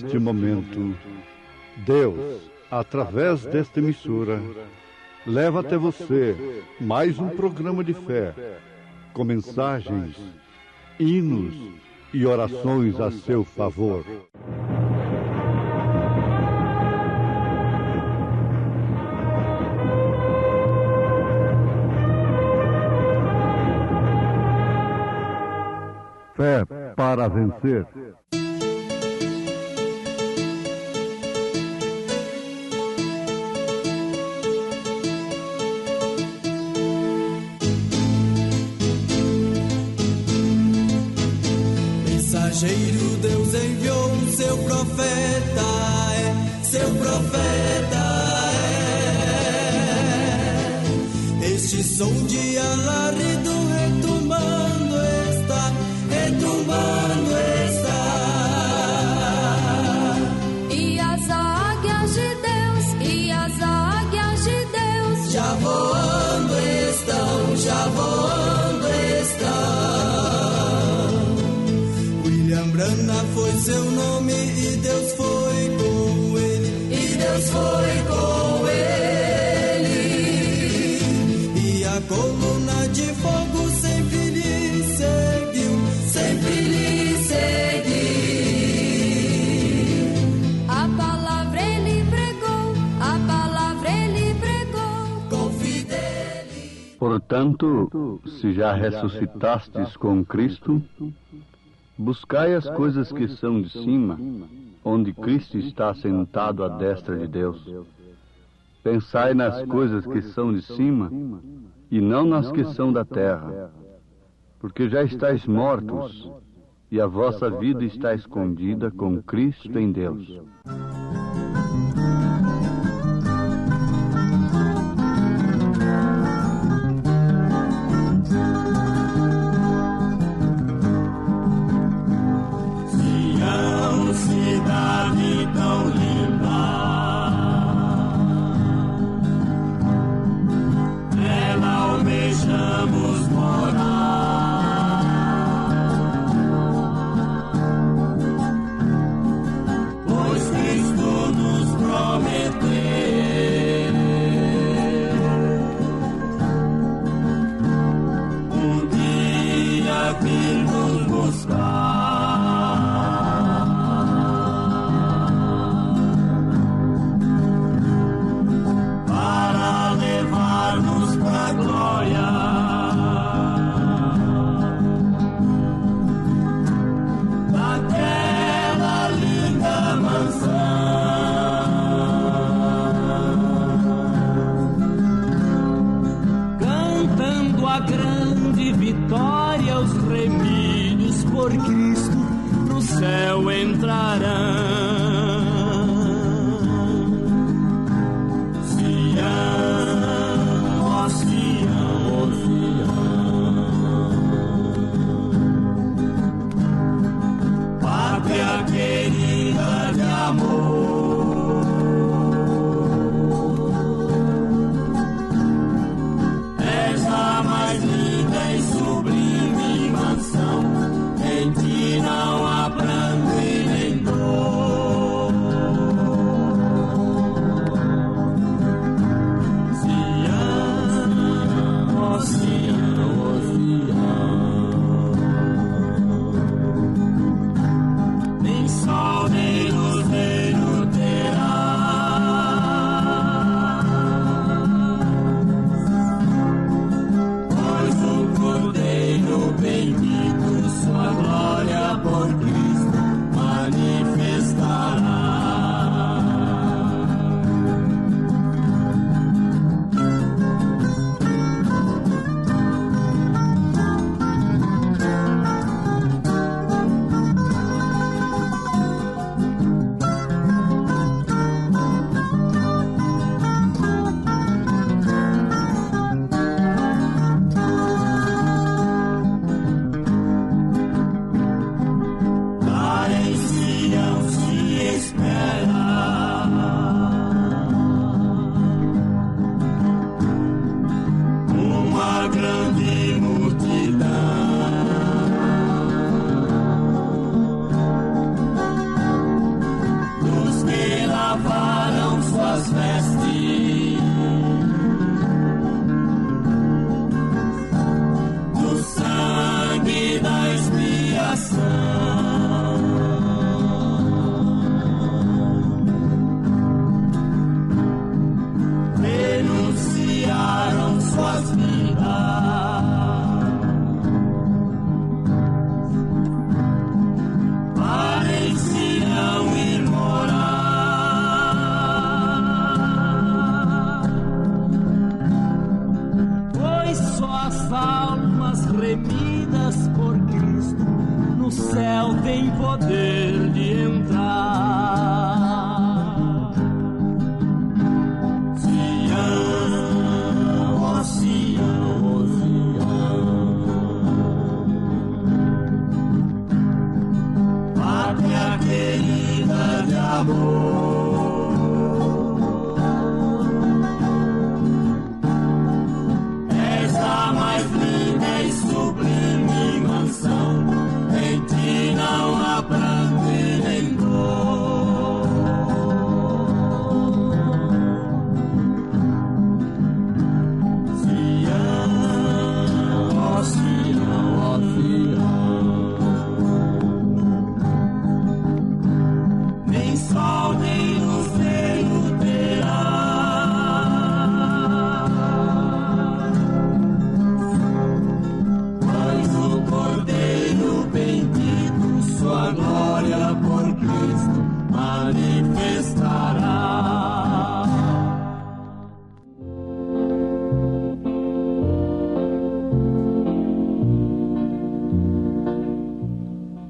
neste momento, Deus, através desta emissora, leva até você mais um programa de fé, com mensagens, hinos e orações a seu favor. Fé para vencer. Mensageiro, Deus enviou o seu profeta, seu profeta é. Este som de alarido retumbando está, retumbando está. E as águias de Deus, e as águias de Deus, já voando estão, já voando estão. William Branham foi seu nome e Deus foi com ele, e Deus foi com ele. E a coluna de fogo sempre lhe seguiu, sempre lhe seguiu. a palavra ele pregou, a palavra ele pregou com fidelidade. Portanto, se já ressuscitastes com Cristo, buscai as coisas que são de cima, onde Cristo está sentado à destra de Deus. Pensai nas coisas que são de cima, e não nas que são da terra, porque já estáis mortos, e a vossa vida está escondida com Cristo em Deus. Cidade tão linda, nela almejamos morar, pois Cristo nos prometeu um dia vir nos buscar. Pra glória, daquela linda mansão, cantando a grande vitória, os remidos por Cristo no céu entrarão. Pátria querida de amor, és a mais linda e sublime mansão, em ti não há pranto e nem dor. Sião, ó Sião, ó Sião, nem sol nem luzeiro terás, pois o Cordeiro bendito sua glória por Cristo manifestará. Lá em Sião se espera uma grande multidão, as almas remidas por Cristo no céu tem poder de entrar. Sião, ó Sião, ó Sião, pátria querida de amor. Não há pranto e nem dor. Sião, ó Sião, ó Sião, nem sol nem luzeiro terá. Pois o Cordeiro bendito sua glória por Cristo manifestará.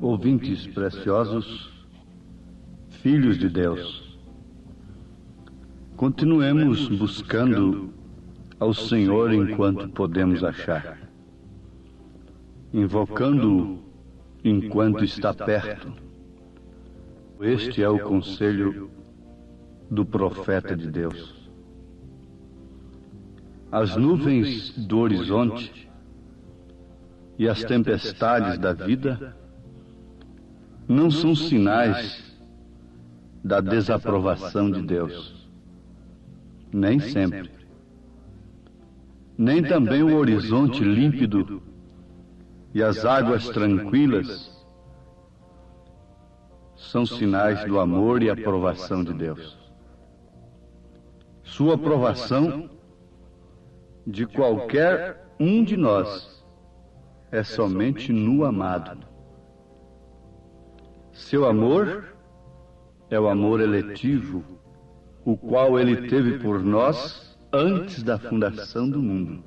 Ouvintes preciosos, filhos de Deus, continuemos buscando ao Senhor enquanto podemos achar, invocando-o enquanto está perto. Este é o conselho do profeta de Deus. As nuvens do horizonte e as tempestades da vida não são sinais da desaprovação de Deus. Nem sempre. Nem também o horizonte límpido e as águas tranquilas são sinais do amor e aprovação de Deus. Sua aprovação de qualquer um de nós é somente no amado. Seu amor é o amor eletivo, o qual Ele teve por nós antes da fundação do mundo.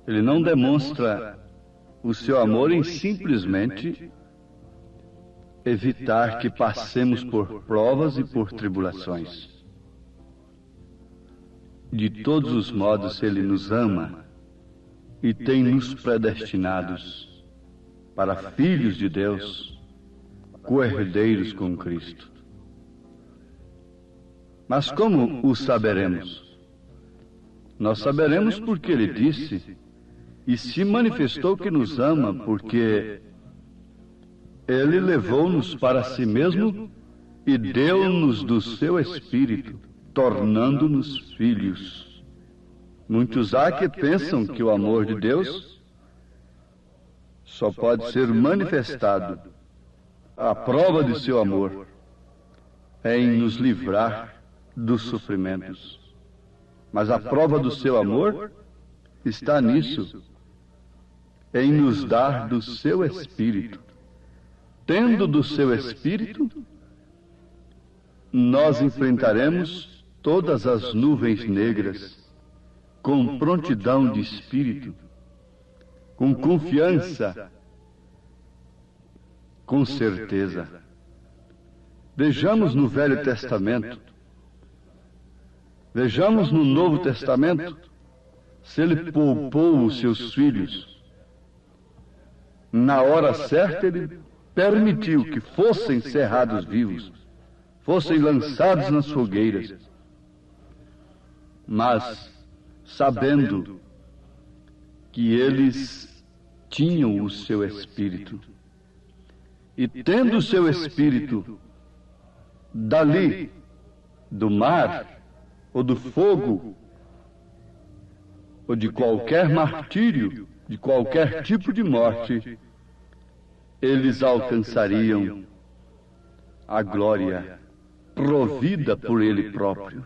Ele não demonstra o seu amor em simplesmente evitar que passemos por provas e por tribulações. De todos os modos, Ele nos ama e tem nos predestinados para filhos de Deus, co-herdeiros com Cristo. Mas como o saberemos? Nós saberemos porque Ele disse e se manifestou que nos ama, porque Ele levou-nos para si mesmo e deu-nos do seu Espírito, tornando-nos filhos. Muitos há que pensam que o amor de Deus só pode ser manifestado. A prova de seu amor é em nos livrar dos sofrimentos. Mas a prova do seu amor está nisso, em nos dar do seu Espírito. Tendo do seu Espírito, nós enfrentaremos todas as nuvens negras com prontidão de espírito, com confiança, com certeza. Vejamos no Velho Testamento, vejamos no Novo Testamento, se Ele poupou os seus filhos. Na hora certa, Ele permitiu que fossem cerrados vivos, fossem lançados nas fogueiras. Mas, sabendo que eles tinham o seu Espírito, e tendo o seu Espírito dali, do mar, ou do fogo, ou de qualquer martírio, de qualquer tipo de morte, eles alcançariam a glória provida por Ele próprio.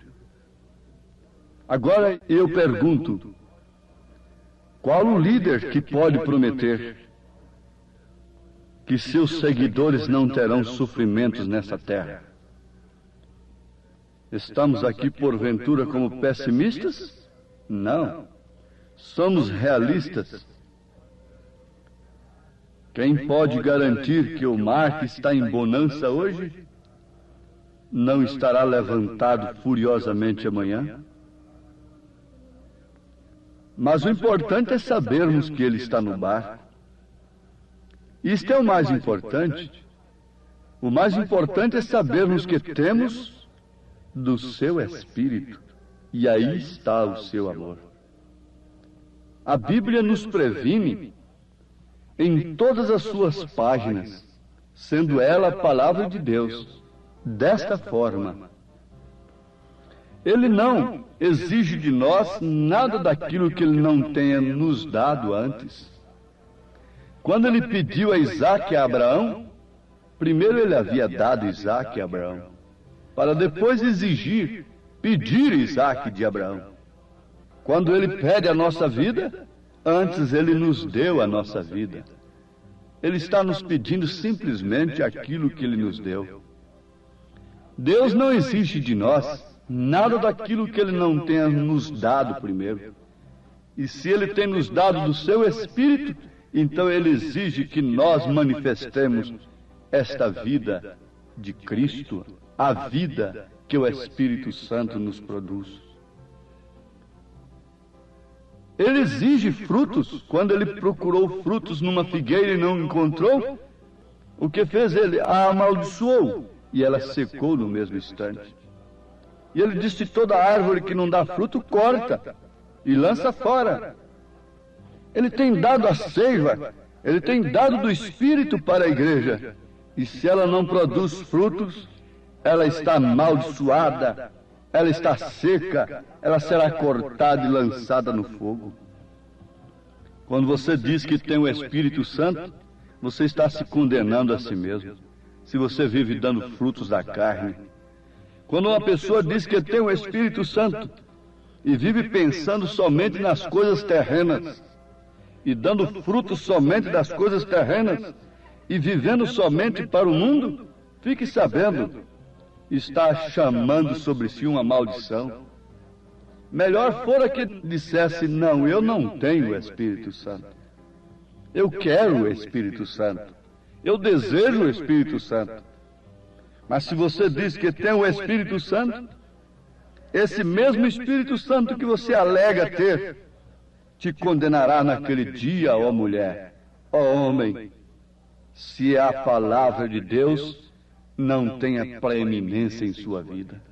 Agora eu pergunto, qual o líder que pode prometer que seus seguidores não terão sofrimentos nessa terra? Estamos aqui porventura como pessimistas? Não. Somos realistas. Quem pode garantir que o mar que está em bonança hoje não estará levantado furiosamente amanhã? Mas o importante é sabermos que ele está no barco. Isto é o mais importante. O mais importante é sabermos que temos do seu Espírito, e aí está o seu amor. A Bíblia nos previne em todas as suas páginas, sendo ela a palavra de Deus, desta forma: Ele não exige de nós nada daquilo que Ele não tenha nos dado antes. Quando Ele pediu a Isaque a Abraão, primeiro Ele havia dado Isaque a Abraão, para depois pedir Isaque de Abraão. Quando Ele pede a nossa vida, antes Ele nos deu a nossa vida. Ele está nos pedindo simplesmente aquilo que Ele nos deu. Deus não exige de nós nada daquilo que Ele não tenha nos dado primeiro. E se Ele tem nos dado do seu Espírito, então Ele exige que nós manifestemos esta vida de Cristo, a vida que o Espírito Santo nos produz. Ele exige frutos. Quando ele procurou frutos numa figueira e não encontrou, o que fez ele? A amaldiçoou, e ela secou no mesmo instante. E ele disse: toda árvore que não dá fruto, corta e lança fora. Ele tem dado a seiva, ele tem dado do Espírito para a igreja. E se ela não produz frutos, ela está amaldiçoada, ela está seca, ela será cortada e lançada no fogo. Quando você diz que tem o Espírito Santo, você está se condenando a si mesmo, se você vive dando frutos da carne. Quando uma pessoa diz que tem o Espírito Santo e vive pensando somente nas coisas terrenas, e dando frutos somente das coisas terrenas, e vivendo somente para o mundo, fique sabendo, está chamando sobre si uma maldição. Melhor fora que dissesse: não, eu não tenho o Espírito Santo. Eu quero o Espírito Santo. Eu desejo o Espírito Santo. Mas se você diz que tem o Espírito Santo, esse mesmo Espírito Santo que você alega ter, te condenará naquele dia, ó mulher, ó homem, se a palavra de Deus não tenha preeminência em sua vida.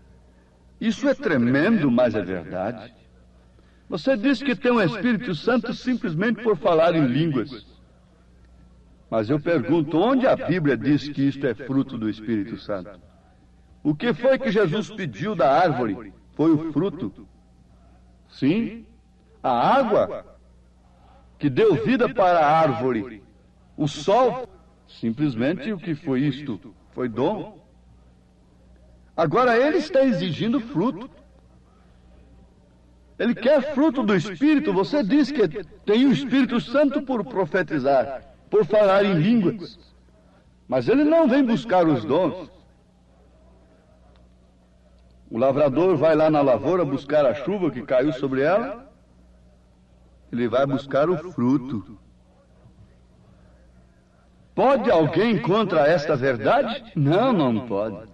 Isso é tremendo, mas é verdade. Você diz que tem um Espírito Santo simplesmente por falar em línguas. Mas eu pergunto, onde a Bíblia diz que isto é fruto do Espírito Santo? O que foi que Jesus pediu da árvore? Foi o fruto. Sim, a água que deu vida para a árvore. O sol, simplesmente o que foi isto? Foi dom. Agora ele está exigindo fruto. Ele quer fruto do Espírito. Você diz que tem o Espírito Santo por profetizar, por falar em línguas. Mas ele não vem buscar os dons. O lavrador vai lá na lavoura buscar a chuva que caiu sobre ela. Ele vai buscar o fruto. Pode alguém contra esta verdade? Não, não pode.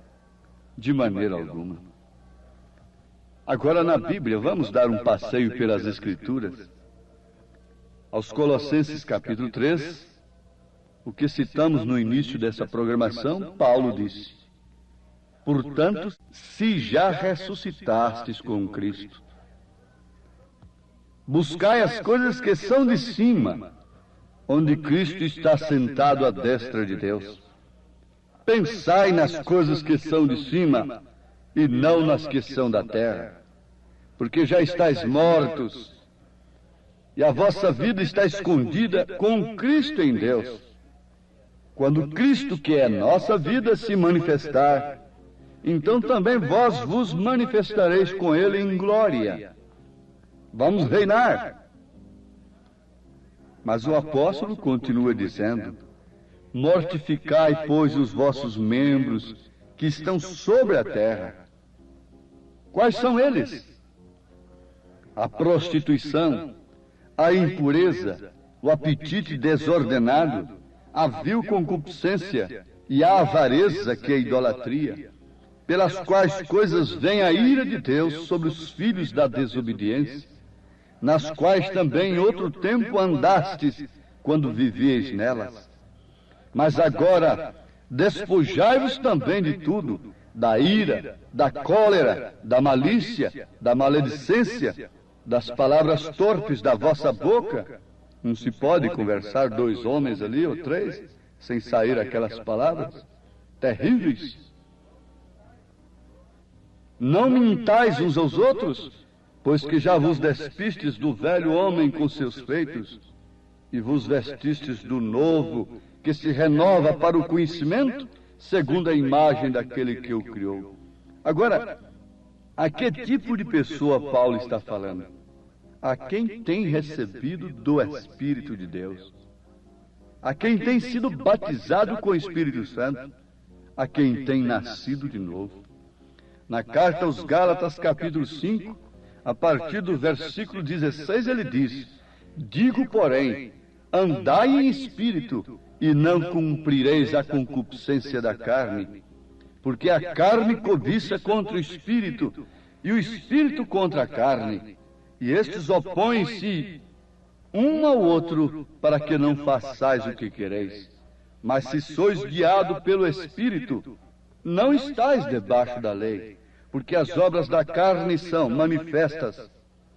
De maneira alguma. Agora na Bíblia, vamos dar um passeio pelas Escrituras. Aos Colossenses capítulo 3, o que citamos no início dessa programação, Paulo disse: portanto, se já ressuscitastes com Cristo, buscai as coisas que são de cima, onde Cristo está sentado à destra de Deus. Pensai nas coisas que são de cima e não nas que são da terra, porque já estáis mortos e a vossa vida está escondida com Cristo em Deus. Quando Cristo, que é nossa vida, se manifestar, então também vós vos manifestareis com Ele em glória. Vamos reinar. Mas o apóstolo continua dizendo: mortificai, pois, os vossos membros que estão sobre a terra. Quais são eles? A prostituição, a impureza, o apetite desordenado, a vil concupiscência e a avareza, que é a idolatria, pelas quais coisas vem a ira de Deus sobre os filhos da desobediência, nas quais também em outro tempo andastes quando vivieis nelas. Mas agora despojai-vos também de tudo, da ira, da cólera, da malícia, da maledicência, das palavras torpes da vossa boca. Não se pode conversar dois homens ali ou três sem sair aquelas palavras terríveis. Não mintais uns aos outros, pois que já vos despistes do velho homem com seus feitos, e vos vestistes do novo, que se renova para o conhecimento, segundo a imagem daquele que o criou. Agora, a que tipo de pessoa Paulo está falando? A quem tem recebido do Espírito de Deus, a quem tem sido batizado com o Espírito Santo, a quem tem nascido de novo. Na carta aos Gálatas, capítulo 5, a partir do versículo 16, ele diz: digo, porém, andai em espírito, e não cumprireis a concupiscência da carne, porque a carne cobiça contra o espírito, e o espírito contra a carne, e estes opõem-se um ao outro, para que não façais o que quereis. Mas se sois guiado pelo Espírito, não estáis debaixo da lei, porque as obras da carne são manifestas,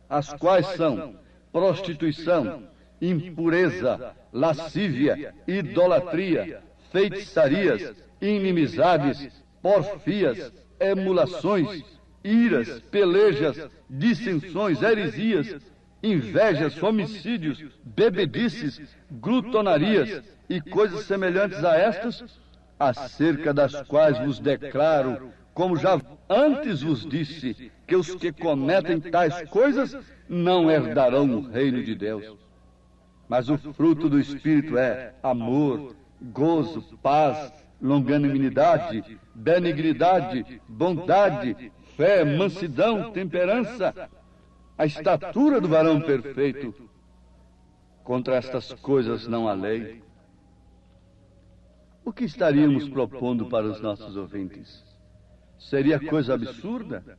as quais são prostituição, impureza, lascívia, idolatria, feitiçarias, inimizades, porfias, emulações, iras, pelejas, dissensões, heresias, invejas, homicídios, bebedices, glutonarias e coisas semelhantes a estas, acerca das quais vos declaro, como já antes vos disse, que os que cometem tais coisas não herdarão o reino de Deus. Mas o fruto do Espírito é amor, gozo, paz, longanimidade, benignidade, bondade, fé, mansidão, temperança, a estatura do varão perfeito. Contra estas coisas não há lei. O que estaríamos propondo para os nossos ouvintes? Seria coisa absurda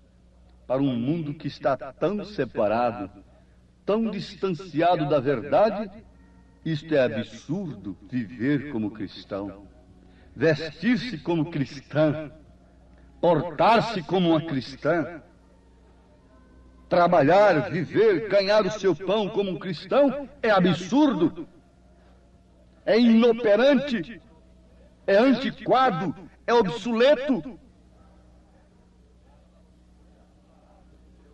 para um mundo que está tão separado, tão distanciado da verdade? Isto é absurdo, viver como cristão, vestir-se como cristã, portar-se como uma cristã, trabalhar, viver, ganhar o seu pão como um cristão é absurdo, é inoperante, é antiquado, é obsoleto.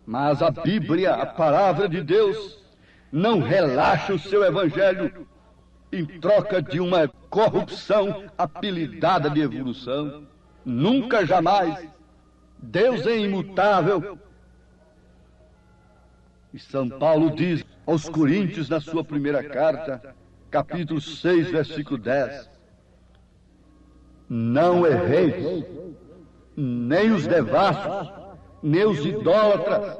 Mas a Bíblia, a palavra de Deus, não relaxa o seu evangelho em troca de uma corrupção apelidada de evolução. Nunca, jamais. Deus é imutável. E São Paulo diz aos Coríntios, na sua primeira carta, capítulo 6, versículo 10, não erreis, nem os devassos, nem os idólatras,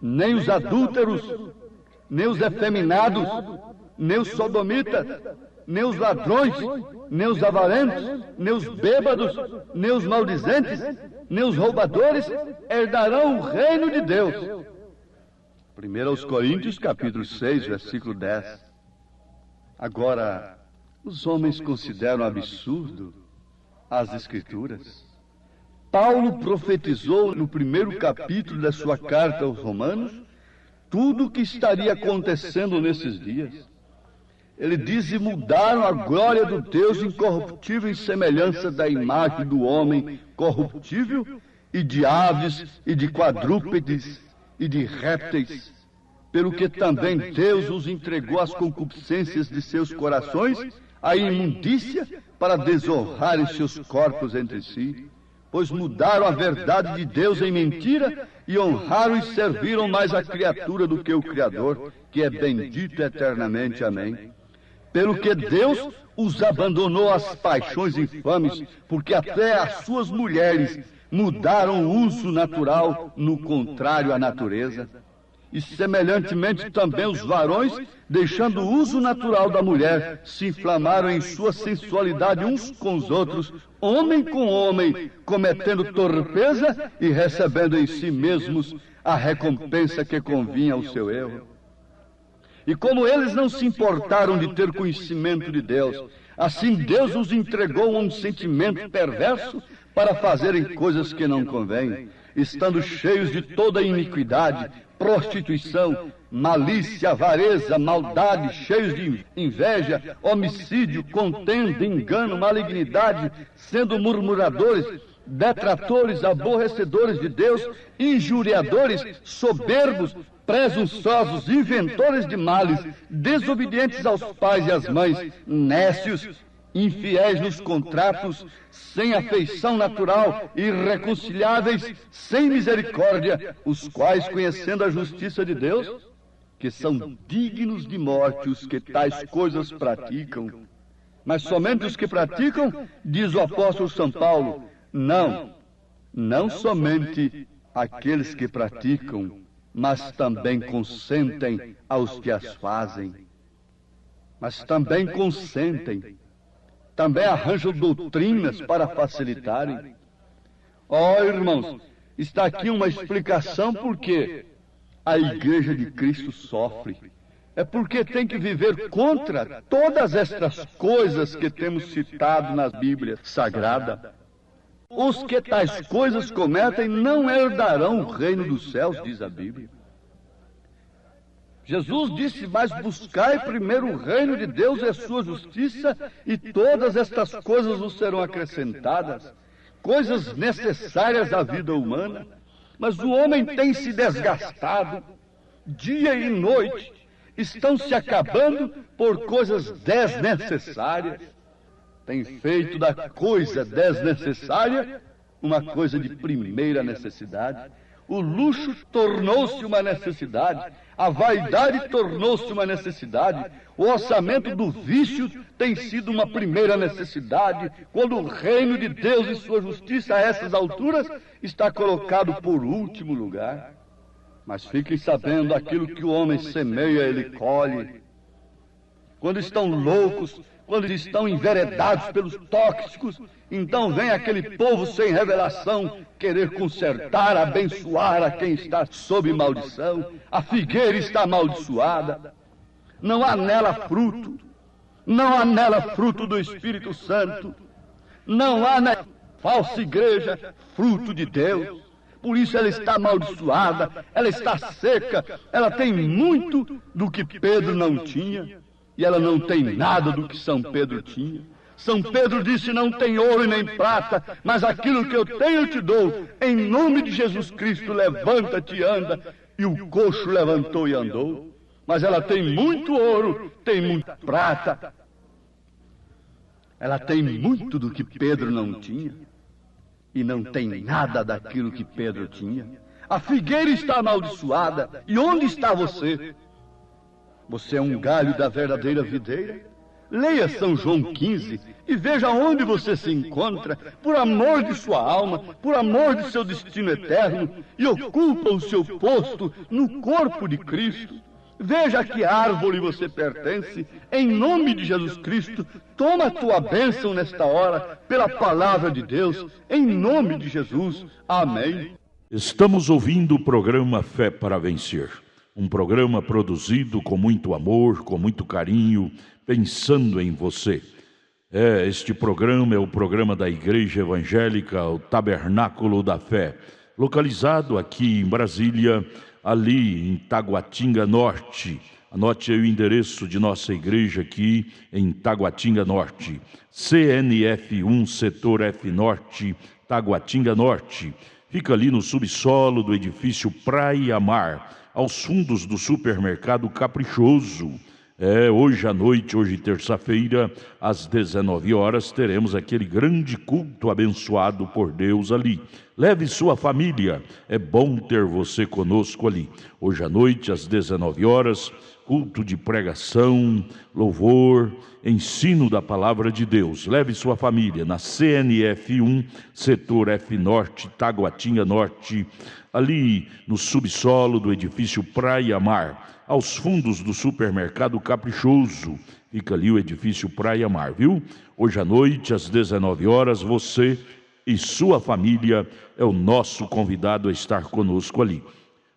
nem os adúlteros, nem os efeminados, nem os sodomitas, nem os ladrões, nem os avarentos, nem os bêbados, nem os maldizentes, nem os roubadores herdarão o reino de Deus. 1 aos Coríntios, capítulo 6, versículo 10. Agora, os homens consideram absurdo as Escrituras. Paulo profetizou no primeiro capítulo da sua carta aos Romanos tudo o que estaria acontecendo nesses dias. Ele diz: e mudaram a glória do Deus incorruptível em semelhança da imagem do homem corruptível, e de aves, e de quadrúpedes, e de répteis, pelo que também Deus os entregou às concupiscências de seus corações, à imundícia, para desonrarem seus corpos entre si. Pois mudaram a verdade de Deus em mentira e honraram e serviram mais a criatura do que o Criador, que é bendito eternamente. Amém. Pelo que Deus os abandonou às paixões infames, porque até as suas mulheres mudaram o uso natural no contrário à natureza. E semelhantemente também os varões, deixando o uso natural da mulher, se inflamaram em sua sensualidade uns com os outros, homem com homem, cometendo torpeza e recebendo em si mesmos a recompensa que convinha ao seu erro. E como eles não se importaram de ter conhecimento de Deus, assim Deus os entregou a um sentimento perverso para fazerem coisas que não convêm, estando cheios de toda iniquidade, prostituição, malícia, avareza, maldade, cheios de inveja, homicídio, contenda, engano, malignidade, sendo murmuradores, detratores, aborrecedores de Deus, injuriadores, soberbos, presunçosos, inventores de males, desobedientes aos pais e às mães, nécios, infiéis nos contratos, sem afeição natural, irreconciliáveis, sem misericórdia, os quais, conhecendo a justiça de Deus, que são dignos de morte os que tais coisas praticam. Mas somente os que praticam, diz o apóstolo São Paulo, não somente aqueles que praticam, mas também consentem aos que as fazem. Mas também consentem. Também arranjam doutrinas para facilitarem. Irmãos, está aqui uma explicação porque a Igreja de Cristo sofre. É porque tem que viver contra todas estas coisas que temos citado na Bíblia Sagrada. Os que tais coisas cometem não herdarão o reino dos céus, diz a Bíblia. Jesus disse, mas buscai primeiro o reino de Deus e a sua justiça, e todas estas coisas vos serão acrescentadas, coisas necessárias à vida humana. Mas o homem tem se desgastado, dia e noite, estão se acabando por coisas desnecessárias. Tem feito da coisa desnecessária uma coisa de primeira necessidade. O luxo tornou-se uma necessidade, a vaidade tornou-se uma necessidade, o orçamento do vício tem sido uma primeira necessidade, quando o reino de Deus e sua justiça a essas alturas está colocado por último lugar. Mas fiquem sabendo, aquilo que o homem semeia, ele colhe. Quando estão loucos, quando estão enveredados pelos tóxicos, então vem aquele povo sem revelação querer consertar, abençoar a quem está sob maldição. A figueira está amaldiçoada. Não há nela fruto. Não há nela fruto do Espírito Santo. Não há na falsa igreja fruto de Deus. Por isso ela está amaldiçoada, ela está seca, ela tem muito do que Pedro não tinha. E ela não tem nada do que São Pedro tinha. São Pedro disse, não tem ouro e nem prata, mas aquilo que eu tenho eu te dou. Em nome de Jesus Cristo, levanta-te e anda. E o coxo levantou e andou. Mas ela tem muito ouro, tem muita prata. Ela tem muito do que Pedro não tinha. E não tem nada daquilo que Pedro tinha. A figueira está amaldiçoada. E onde está você? Você é um galho da verdadeira videira? Leia São João 15 e veja onde você se encontra, por amor de sua alma, por amor de seu destino eterno, e ocupa o seu posto no corpo de Cristo. Veja a que árvore você pertence. Em nome de Jesus Cristo, toma a tua bênção nesta hora, pela palavra de Deus, em nome de Jesus. Amém. Estamos ouvindo o programa Fé para Vencer. Um programa produzido com muito amor, com muito carinho, pensando em você. Este programa é o programa da Igreja Evangélica, o Tabernáculo da Fé, localizado aqui em Brasília, ali em Taguatinga Norte. Anote aí o endereço de nossa igreja aqui em Taguatinga Norte. CNF1, Setor F Norte, Taguatinga Norte. Fica ali no subsolo do edifício Praia Mar, aos fundos do supermercado Caprichoso. Hoje à noite, hoje terça-feira, às 19 horas, teremos aquele grande culto abençoado por Deus ali. Leve sua família, é bom ter você conosco ali. Hoje à noite, às 19 horas, culto de pregação, louvor, ensino da palavra de Deus. Leve sua família na CNF 1, setor F Norte, Taguatinga Norte, ali no subsolo do edifício Praia Mar, aos fundos do supermercado Caprichoso. Fica ali o edifício Praia Mar, viu? Hoje à noite, às 19 horas, você e sua família é o nosso convidado a estar conosco ali.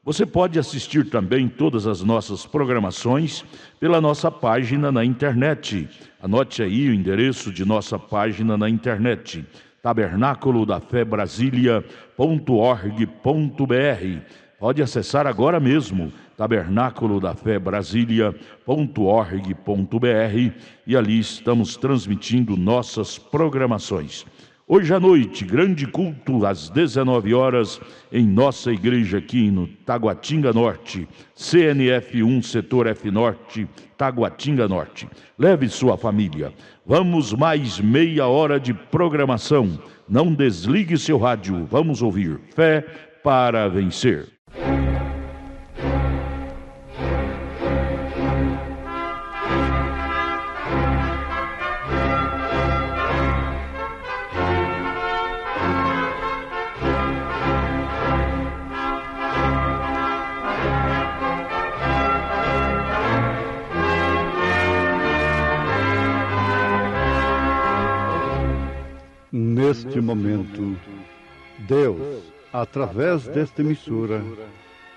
Você pode assistir também todas as nossas programações pela nossa página na internet. Anote aí o endereço de nossa página na internet: tabernaculodafebrasilia.org.br. Pode acessar agora mesmo, tabernaculodafebrasilia.org.br, e ali estamos transmitindo nossas programações. Hoje à noite, grande culto às 19 horas em nossa igreja aqui no Taguatinga Norte, CNF 1, setor F Norte, Taguatinga Norte. Leve sua família. Vamos mais meia hora de programação. Não desligue seu rádio. Vamos ouvir Fé para Vencer. Neste momento, Deus, através desta emissora,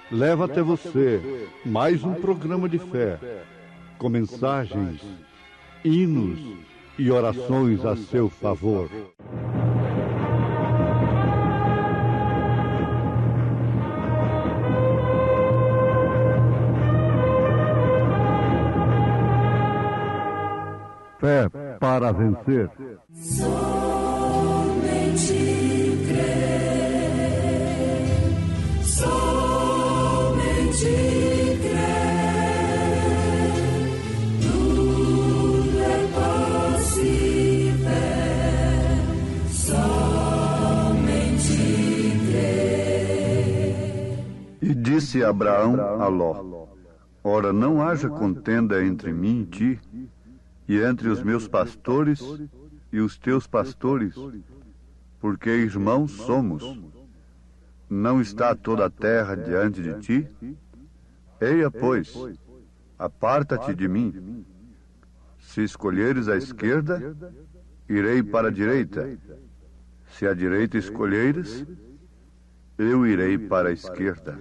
leva até você mais um programa de fé, com mensagens, hinos e orações a seu favor. Fé para vencer. Somente crer, somente crer, tudo é possível, somente crer. E disse Abraão a Ló: ora, não haja contenda entre mim e ti, e entre os meus pastores e os teus pastores, porque irmãos somos. Não está toda a terra diante de ti? Eia, pois, aparta-te de mim. Se escolheres a esquerda, irei para a direita. Se a direita escolheres, eu irei para a esquerda.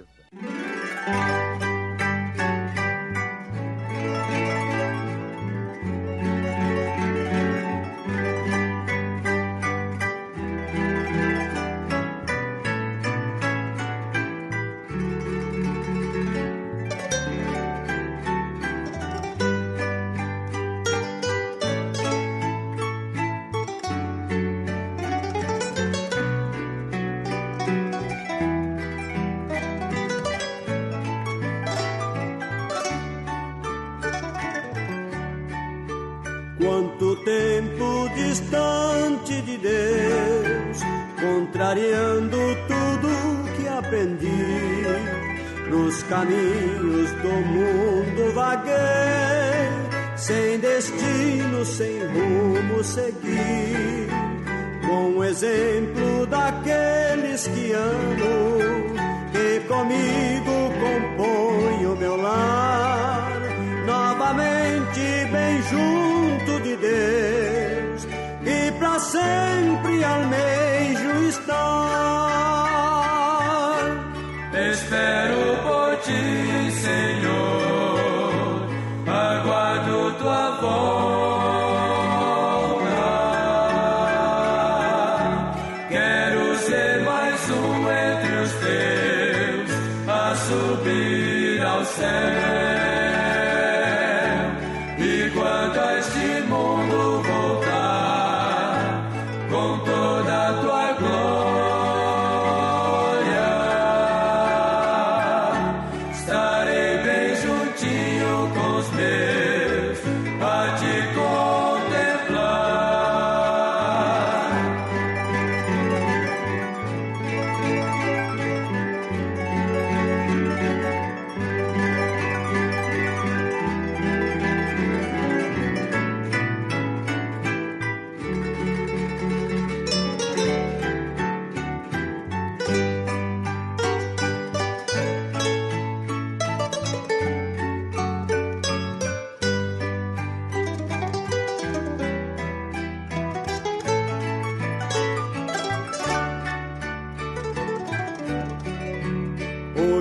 Quanto tempo distante de Deus, contrariando tudo que aprendi, nos caminhos do mundo vaguei, sem destino, sem rumo seguir, com o exemplo daqueles que amo, que comigo compõem o meu lar, novamente bem junto de Deus, e para sempre almejo estar. Espero por ti, Senhor, aguardo tua volta. Quero ser mais um entre os teus, a subir ao céu.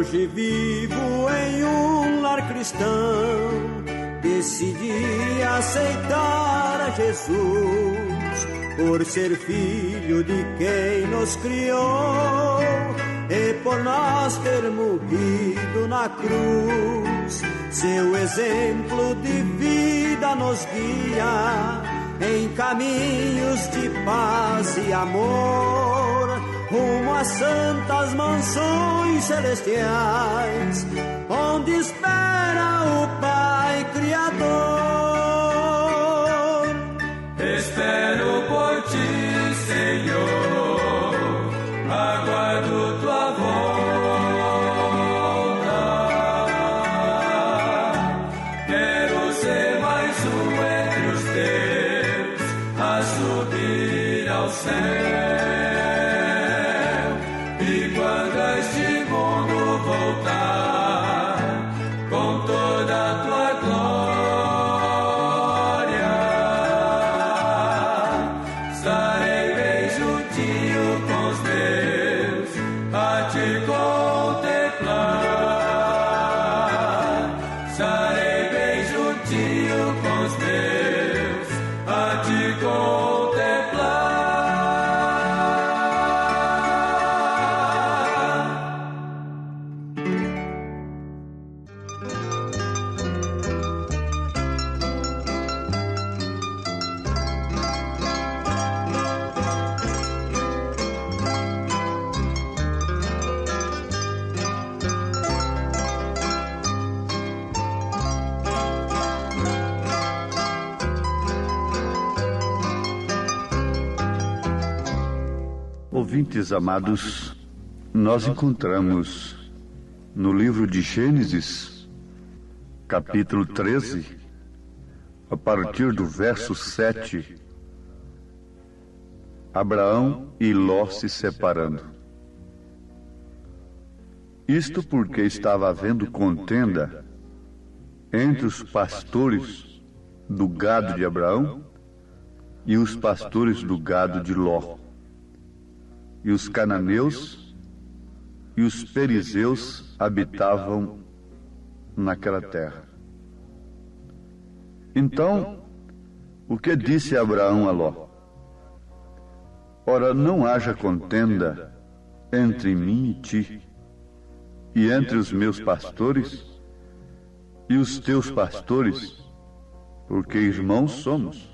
hoje vivo em um lar cristão, decidi aceitar a Jesus, por ser filho de quem nos criou, e por nós ter morrido na cruz. Seu exemplo de vida nos guia em caminhos de paz e amor, rumo às santas mansões celestiais, onde espera o Pai Criador. Espero por ti, Senhor, aguardo tua volta. Quero ser mais um entre os teus, a subir ao céu. E quando a este mundo voltar, com toda a tua glória, estarei bem juntinho com os meus, a te contemplar. Estarei bem juntinho com os meus, a te contemplar. Ouvintes amados, nós encontramos no livro de Gênesis, capítulo 13, a partir do verso 7, Abraão e Ló se separando. Isto porque estava havendo contenda entre os pastores do gado de Abraão e os pastores do gado de Ló. E os cananeus e os perizeus habitavam naquela terra. Então, o que disse Abraão a Ló? Ora, não haja contenda entre mim e ti, e entre os meus pastores e os teus pastores, porque irmãos somos.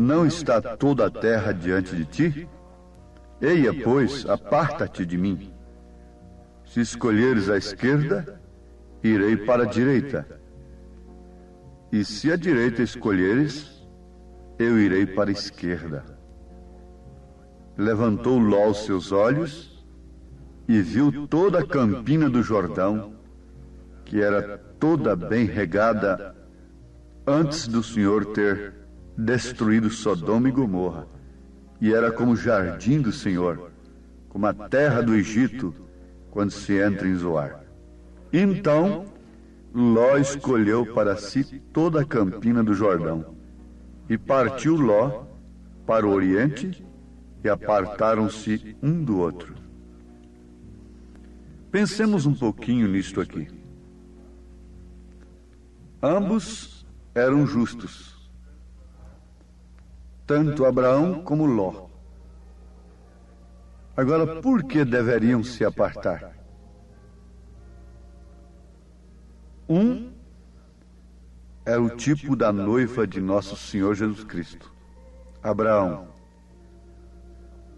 Não está toda a terra diante de ti? Eia, pois, aparta-te de mim. Se escolheres a esquerda, irei para a direita. E se a direita escolheres, eu irei para a esquerda. Levantou Ló os seus olhos e viu toda a campina do Jordão, que era toda bem regada antes do Senhor ter destruído Sodoma e Gomorra, e era como o jardim do Senhor, como a terra do Egito, quando se entra em Zoar. Então, Ló escolheu para si toda a campina do Jordão, e partiu Ló para o oriente, e apartaram-se um do outro. Pensemos um pouquinho nisto aqui. Ambos eram justos, tanto Abraão como Ló. Agora, por que deveriam se apartar? Um era o tipo da noiva de nosso Senhor Jesus Cristo, Abraão,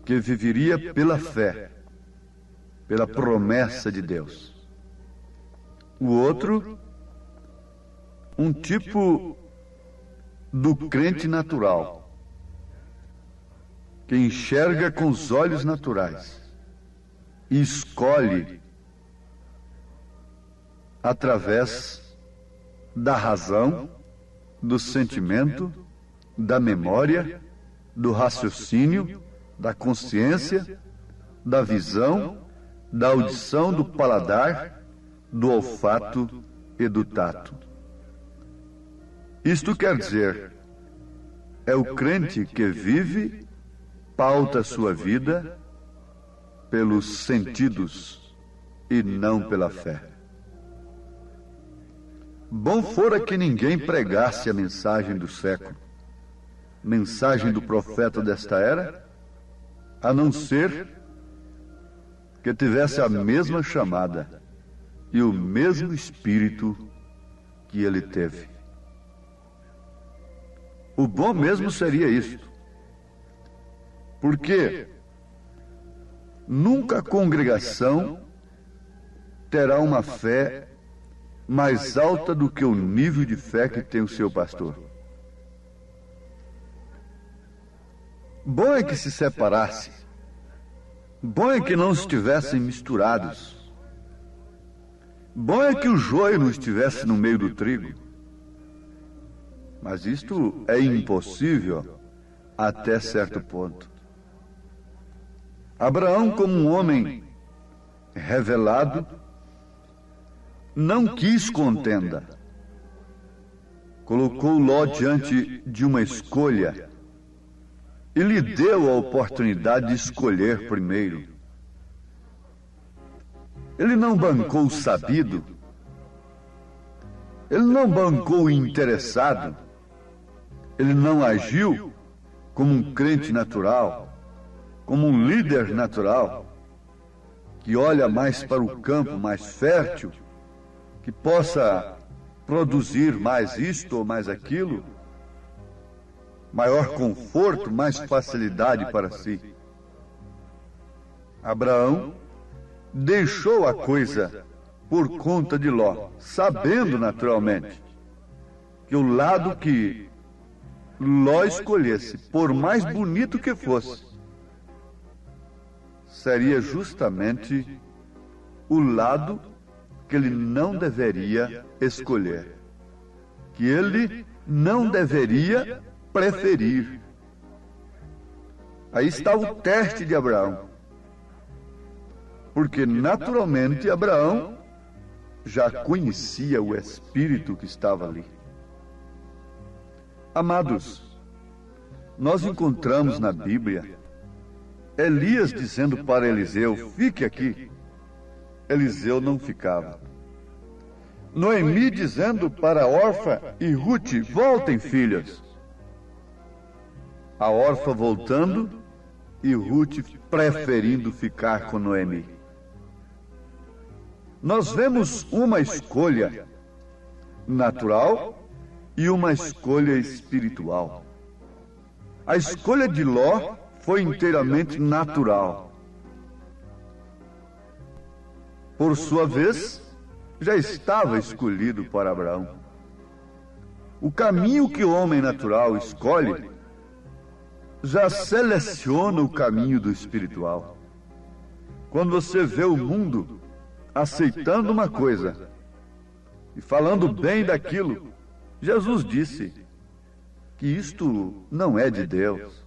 que viveria pela fé, pela promessa de Deus. O outro, um tipo do crente natural, que enxerga com os olhos naturais e escolhe através da razão, do sentimento, da memória, do raciocínio, da consciência, da visão, da audição, do paladar, do olfato e do tato. Isto quer dizer, é o crente que vive, pauta sua vida pelos sentidos e não pela fé. Bom fora que ninguém pregasse a mensagem do século, mensagem do profeta desta era, a não ser que tivesse a mesma chamada e o mesmo espírito que ele teve. O bom mesmo seria isto, porque nunca a congregação terá uma fé mais alta do que o nível de fé que tem o seu pastor. Bom é que se separasse. Bom é que não estivessem misturados. Bom é que o joio não estivesse no meio do trigo. Mas isto é impossível até certo ponto. Abraão, como um homem revelado, não quis contenda. Colocou Ló diante de uma escolha e lhe deu a oportunidade de escolher primeiro. Ele não bancou o sabido, ele não bancou o interessado, ele não agiu como um crente natural, como um líder natural, que olha mais para o campo mais fértil, que possa produzir mais isto ou mais aquilo, maior conforto, mais facilidade para si. Abraão deixou a coisa por conta de Ló, sabendo naturalmente que o lado que Ló escolhesse, por mais bonito que fosse, seria justamente o lado que ele não deveria escolher, que ele não deveria preferir. Aí está o teste de Abraão, porque naturalmente Abraão já conhecia o espírito que estava ali. Amados, nós encontramos na Bíblia Elias dizendo para Eliseu: fique aqui. Eliseu não ficava. Noemi dizendo para Orfa e Ruth: voltem, filhas. A Orfa voltando e Ruth preferindo ficar com Noemi. Nós vemos uma escolha natural e uma escolha espiritual. A escolha de Ló foi inteiramente natural. Por sua vez, já estava escolhido para Abraão. O caminho que o homem natural escolhe já seleciona o caminho do espiritual. Quando você vê o mundo aceitando uma coisa e falando bem daquilo, Jesus disse que isto não é de Deus.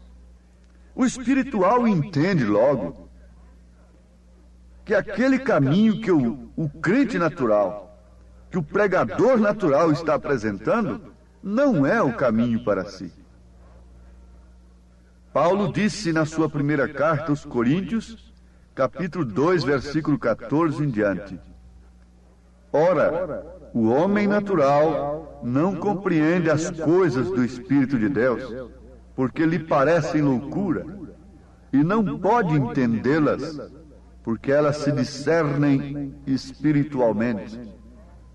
O espiritual entende logo que aquele caminho que o crente natural, que o pregador natural está apresentando, não é o caminho para si. Paulo disse na sua primeira carta aos Coríntios, capítulo 2, versículo 14 em diante: ora, o homem natural não compreende as coisas do Espírito de Deus, porque lhe parecem loucura, e não pode entendê-las, porque elas se discernem espiritualmente.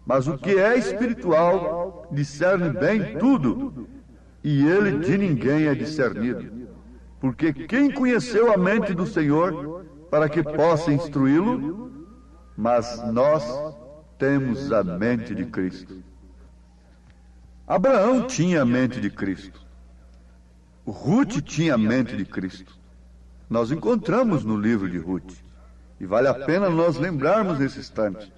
Mas o que é espiritual discerne bem tudo, e ele de ninguém é discernido. Porque quem conheceu a mente do Senhor para que possa instruí-lo? Mas nós temos a mente de Cristo. Abraão tinha a mente de Cristo. Ruth tinha a mente de Cristo. Nós encontramos no livro de Ruth. E vale a pena nós lembrarmos nesse instante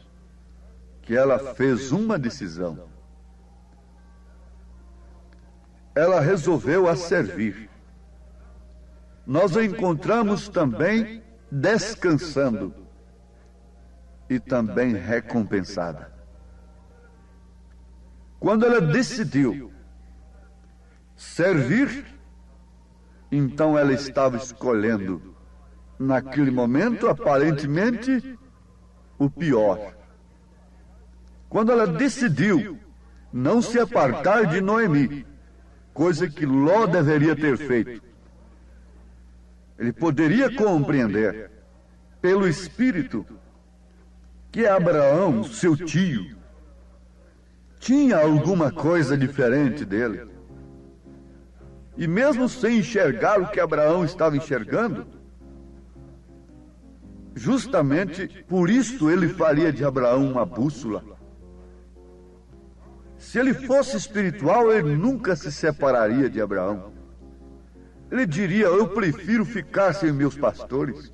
que ela fez uma decisão. Ela resolveu a servir. Nós a encontramos também descansando e também recompensada. Quando ela decidiu servir, então ela estava escolhendo, naquele momento, aparentemente, o pior. Quando ela decidiu não se apartar de Noemi, coisa que Ló deveria ter feito, ele poderia compreender, pelo Espírito, que Abraão, seu tio, tinha alguma coisa diferente dele. E mesmo sem enxergar o que Abraão estava enxergando, justamente por isso ele faria de Abraão uma bússola. Se ele fosse espiritual, ele nunca se separaria de Abraão. Ele diria: eu prefiro ficar sem meus pastores,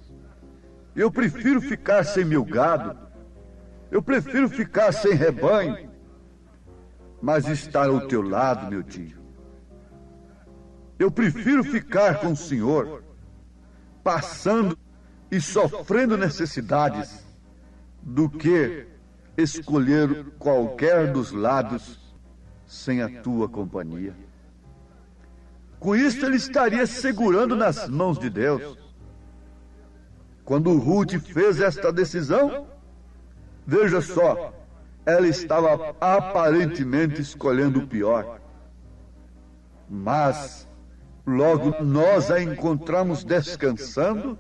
eu prefiro ficar sem meu gado, eu prefiro ficar sem rebanho, mas estar ao teu lado, meu tio. Eu prefiro ficar com o Senhor, passando e sofrendo necessidades, do que escolher qualquer dos lados sem a tua companhia. Com isso, ele estaria segurando nas mãos de Deus. Quando Ruth fez esta decisão, veja só, ela estava aparentemente escolhendo o pior. Mas logo nós a encontramos descansando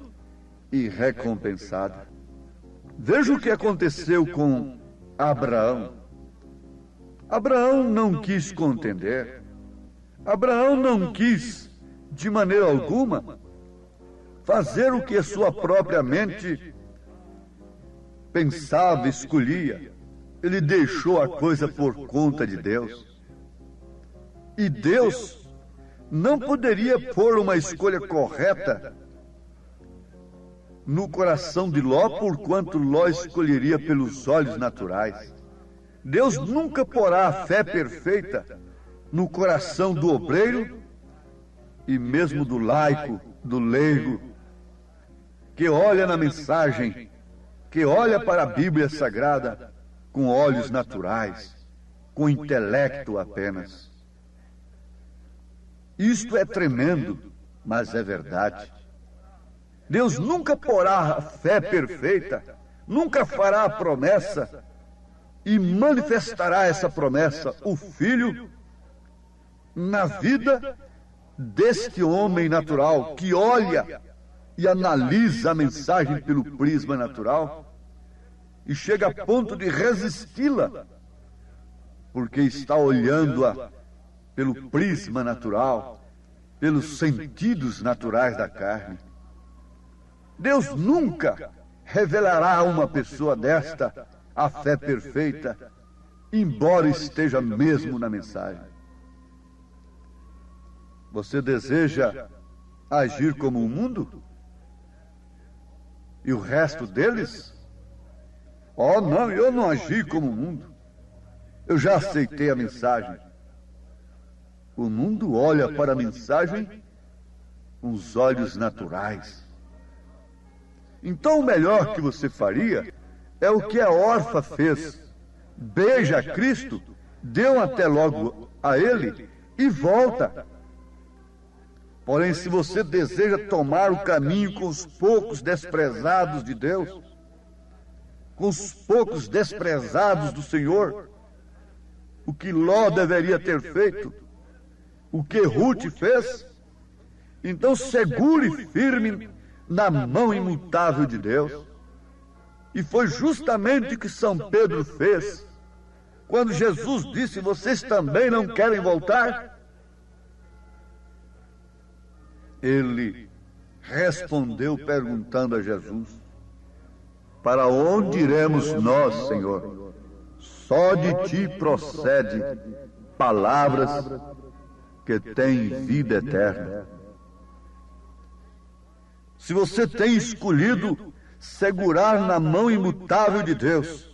e recompensada. Veja o que aconteceu com Abraão. Abraão não quis contender. Abraão não quis, de maneira alguma, fazer o que a sua própria mente pensava, escolhia. Ele deixou a coisa por conta de Deus. E Deus não poderia pôr uma escolha correta no coração de Ló, porquanto Ló escolheria pelos olhos naturais. Deus nunca porá a fé perfeita no coração do obreiro e mesmo do laico, do leigo, que olha na mensagem, que olha para a Bíblia Sagrada com olhos naturais, com intelecto apenas. Isto é tremendo, mas é verdade. Deus nunca porá a fé perfeita, nunca fará a promessa e manifestará essa promessa, o Filho, na vida deste homem natural que olha e analisa a mensagem pelo prisma natural e chega a ponto de resisti-la, porque está olhando-a pelo prisma natural, pelos sentidos naturais da carne. Deus nunca revelará a uma pessoa desta a fé perfeita, embora esteja mesmo na mensagem. Você deseja agir como o mundo? E o resto deles? Oh, não, eu não agi como o mundo. Eu já aceitei a mensagem. O mundo olha para a mensagem com os olhos naturais. Então o melhor que você faria é o que a órfã fez. Beija Cristo, deu até logo a Ele e volta. Porém, se você deseja tomar o caminho com os poucos desprezados de Deus, com os poucos desprezados do Senhor, o que Ló deveria ter feito, o que Ruth fez, então segure firme na mão imutável de Deus. E foi justamente o que São Pedro fez, quando Jesus disse: vocês também não querem voltar? Ele respondeu perguntando a Jesus: para onde iremos nós, Senhor? Só de ti procede palavras que têm vida eterna. Se você tem escolhido segurar na mão imutável de Deus,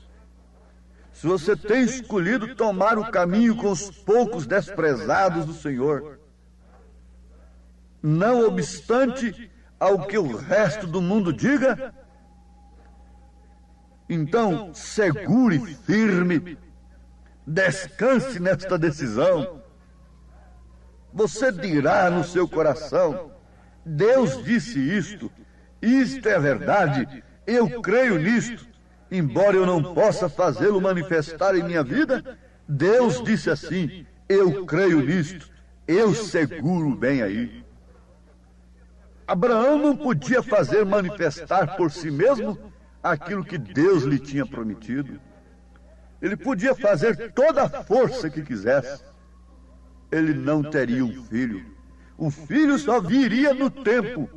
se você tem escolhido tomar o caminho com os poucos desprezados do Senhor, não obstante ao que o resto do mundo diga, então segure firme, descanse nesta decisão. Você dirá no seu coração: Deus disse isto é verdade, eu creio nisto, embora eu não possa fazê-lo manifestar em minha vida, Deus disse assim: eu creio nisto, eu seguro bem aí. Abraão não podia fazer manifestar por si mesmo aquilo que Deus lhe tinha prometido. Ele podia fazer toda a força que quisesse. Ele não teria um filho. O filho só viria no tempo,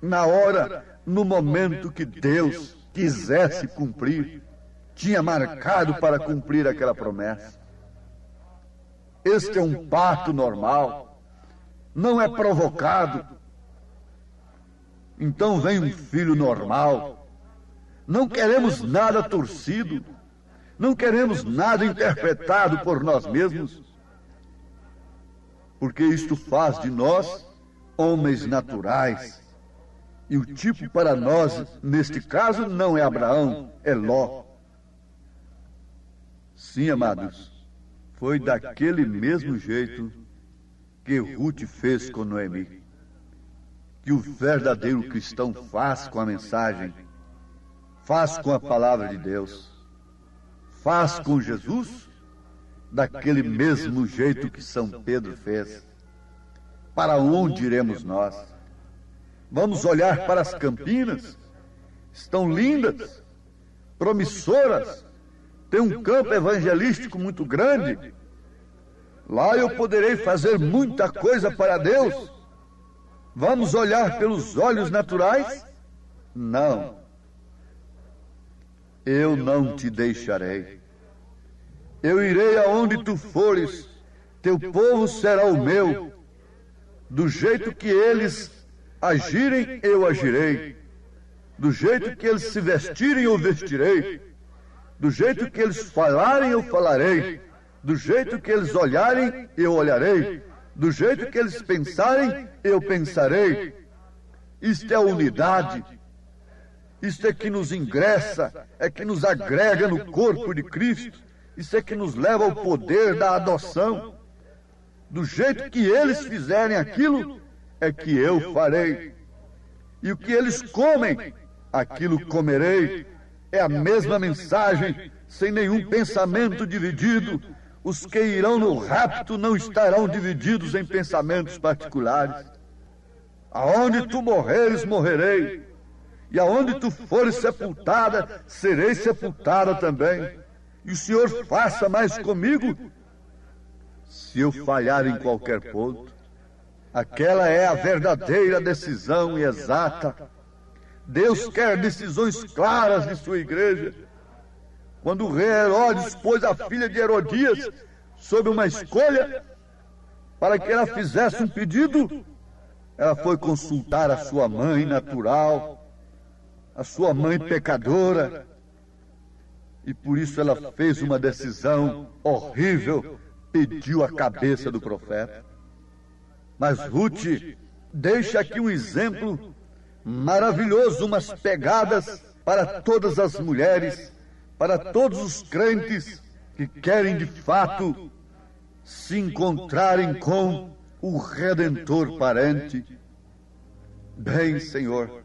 na hora, no momento que Deus quisesse cumprir. Tinha marcado para cumprir aquela promessa. Este é um parto normal, não é provocado. Então vem um filho normal. Não queremos nada torcido, não queremos nada interpretado por nós mesmos, porque isto faz de nós homens naturais. E o tipo para nós, neste caso, não é Abraão, é Ló. Sim, amados, foi daquele mesmo jeito que Ruth fez com Noemi, que o verdadeiro cristão faz com a mensagem, faz com a palavra de Deus, faz com Jesus, daquele mesmo jeito que São Pedro fez. Para onde iremos nós? Vamos olhar para as Campinas? Estão lindas, promissoras, tem um campo evangelístico muito grande. Lá eu poderei fazer muita coisa para Deus. Vamos olhar pelos olhos naturais? Não. Eu não te deixarei. Eu irei aonde tu fores, teu povo será o meu. Do jeito que eles agirem, eu agirei. Do jeito que eles se vestirem, eu vestirei. Do jeito que eles falarem, eu falarei. Do jeito que eles olharem, eu olharei. Do jeito que eles pensarem, eu pensarei. Isto é unidade. Isto é que nos ingressa, é que nos agrega no corpo de Cristo. Isso é que nos leva ao poder da adoção. Do jeito que eles fizerem aquilo, é que eu farei. E o que eles comem, aquilo comerei. É a mesma mensagem, sem nenhum pensamento dividido. Os que irão no rapto não estarão divididos em pensamentos particulares. Aonde tu morreres, morrerei. E aonde tu fores sepultada, serei sepultada também. E o Senhor faça mais comigo, se eu falhar em qualquer ponto. Aquela é a verdadeira decisão e exata. Deus quer decisões claras de sua igreja. Quando o rei Herodes pôs a filha de Herodias sob uma escolha para que ela fizesse um pedido, ela foi consultar a sua mãe natural, a sua mãe pecadora, e por isso ela fez uma decisão horrível, pediu a cabeça do profeta. Mas Ruth deixa aqui um exemplo maravilhoso, umas pegadas para todas as mulheres, para todos os crentes que querem de fato se encontrarem com o Redentor parente. Bem, Senhor,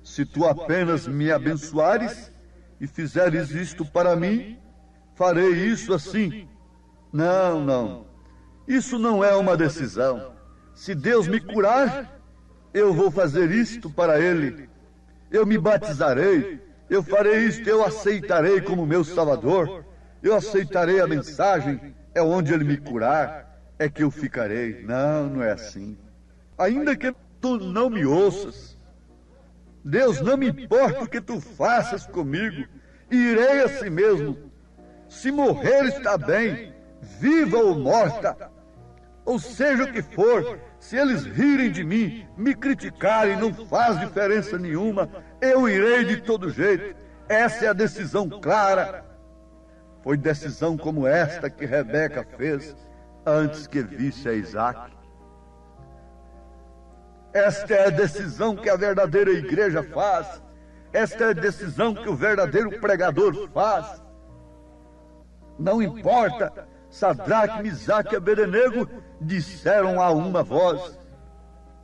se tu apenas me abençoares e fizeres isto para mim, farei isso assim. Não, não, isso não é uma decisão. Se Deus me curar, eu vou fazer isto para Ele. Eu me batizarei, eu farei isto, eu aceitarei como meu Salvador. Eu aceitarei a mensagem, é onde Ele me curar, é que eu ficarei. Não, não é assim. Ainda que tu não me ouças, Deus, não me importa o que tu faças comigo, irei a si mesmo. Se morrer está bem, viva ou morta, ou seja o que for, se eles rirem de mim, me criticarem, não faz diferença nenhuma, eu irei de todo jeito. Essa é a decisão clara. Foi decisão como esta que Rebeca fez antes que visse a Isaac. Esta é a decisão que a verdadeira igreja faz. Esta é a decisão que o verdadeiro pregador faz. Não importa, Sadraque, Misaque e Abednego disseram a uma voz: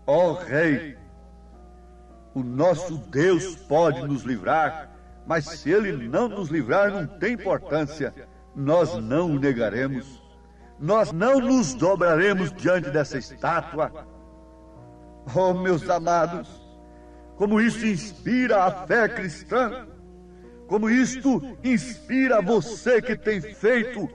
ó Rei, o nosso Deus pode nos livrar, Mas se ele não nos livrar, não tem importância. Nós não o negaremos. Nós não nos dobraremos diante dessa estátua. Oh, meus amados, como isso inspira a fé cristã, como isto inspira você que tem feito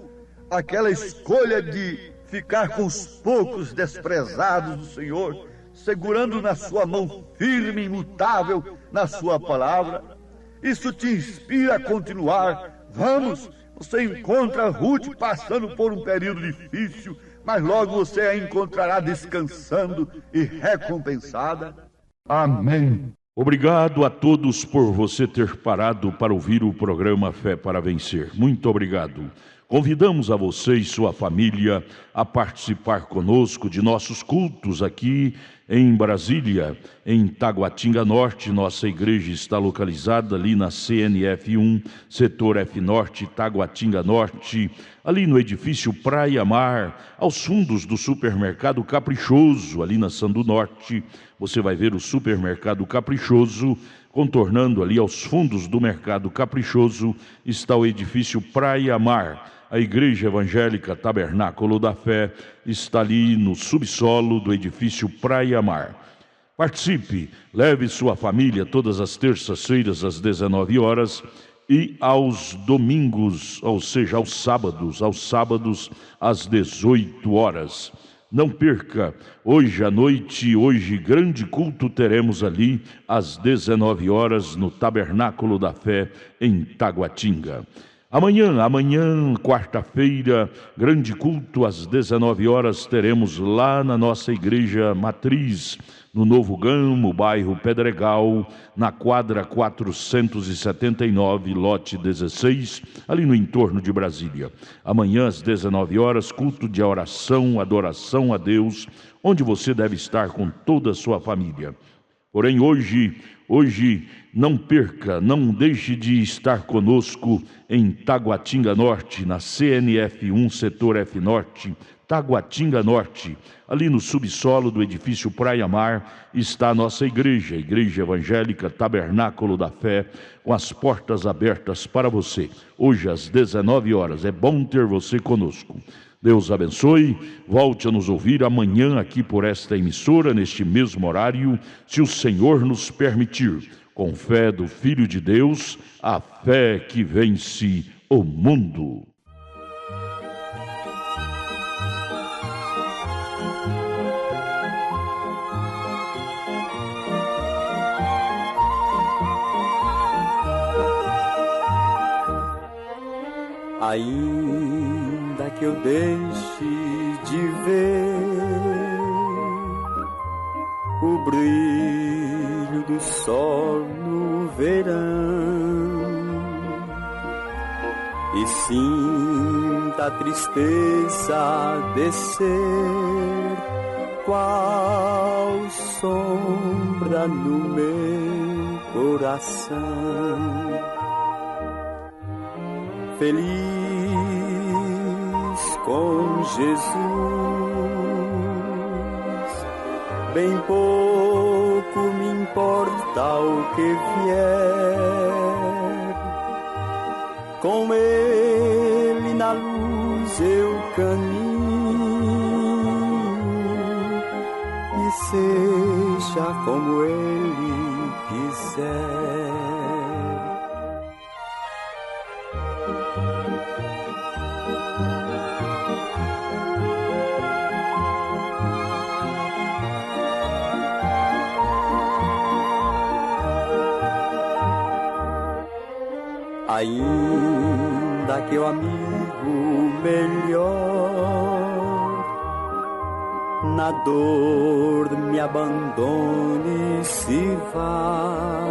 aquela escolha de ficar com os poucos desprezados do Senhor, segurando na sua mão firme e imutável na sua palavra. Isso te inspira a continuar. Vamos, você encontra Ruth passando por um período difícil, mas logo você a encontrará descansando e recompensada. Amém. Obrigado a todos por você ter parado para ouvir o programa Fé para Vencer. Muito obrigado. Convidamos a você e sua família a participar conosco de nossos cultos aqui em Brasília, em Taguatinga Norte. Nossa igreja está localizada ali na CNF 1, setor F Norte, Taguatinga Norte, ali no edifício Praia Mar, aos fundos do supermercado Caprichoso, ali na Sandu Norte. Você vai ver o supermercado Caprichoso. Contornando ali aos fundos do mercado Caprichoso está o edifício Praia Mar. A Igreja Evangélica Tabernáculo da Fé está ali no subsolo do edifício Praia Mar. Participe, leve sua família todas as terças-feiras às 19 horas e aos domingos, ou seja, aos sábados às 18 horas. Não perca, hoje à noite, hoje grande culto teremos ali às 19 horas no Tabernáculo da Fé em Taguatinga. Amanhã, quarta-feira, grande culto às 19 horas teremos lá na nossa igreja matriz, no Novo Gamo, bairro Pedregal, na quadra 479, lote 16, ali no entorno de Brasília. Amanhã às 19 horas, culto de oração, adoração a Deus, onde você deve estar com toda a sua família. Porém, hoje, não perca, não deixe de estar conosco em Taguatinga Norte, na CNF 1, setor F Norte, Taguatinga Norte. Ali no subsolo do edifício Praia Mar está a nossa igreja, a Igreja Evangélica Tabernáculo da Fé, com as portas abertas para você. Hoje às 19 horas, é bom ter você conosco. Deus abençoe, volte a nos ouvir amanhã aqui por esta emissora, neste mesmo horário, se o Senhor nos permitir, com fé do Filho de Deus, a fé que vence o mundo. Ainda que eu deixe de ver o brilho do sol no verão e sinta a tristeza descer qual sombra no meu coração, feliz com Jesus, bem pouco me importa o que vier, com Ele na luz eu caminho, e seja como Ele quiser. Ainda que o amigo melhor na dor me abandone e se vá,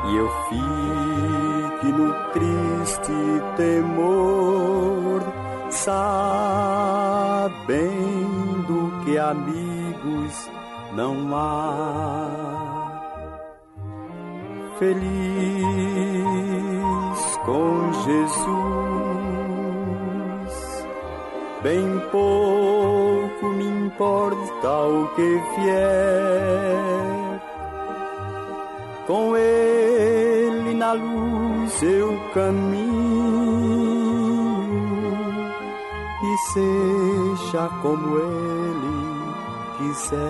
e eu fique no triste temor, sabendo que amigos não há. Feliz com Jesus, bem pouco me importa o que vier, com Ele na luz eu caminho, e seja como Ele quiser.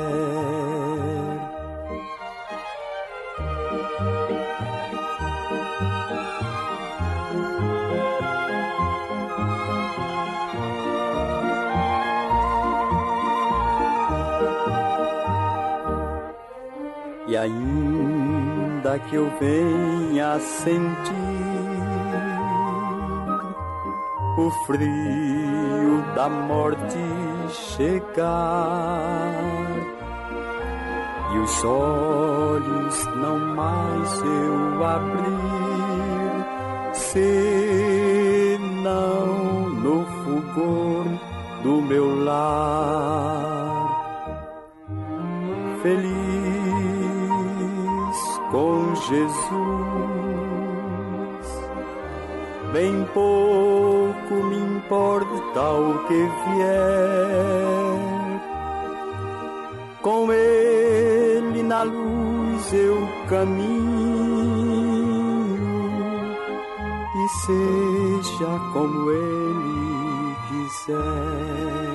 E ainda que eu venha sentir o frio da morte chegar, e os olhos não mais eu abrir, senão no fulgor do meu lar, feliz com Jesus, bem pouco me importa o que vier, com Ele na luz eu caminho, e seja como Ele quiser.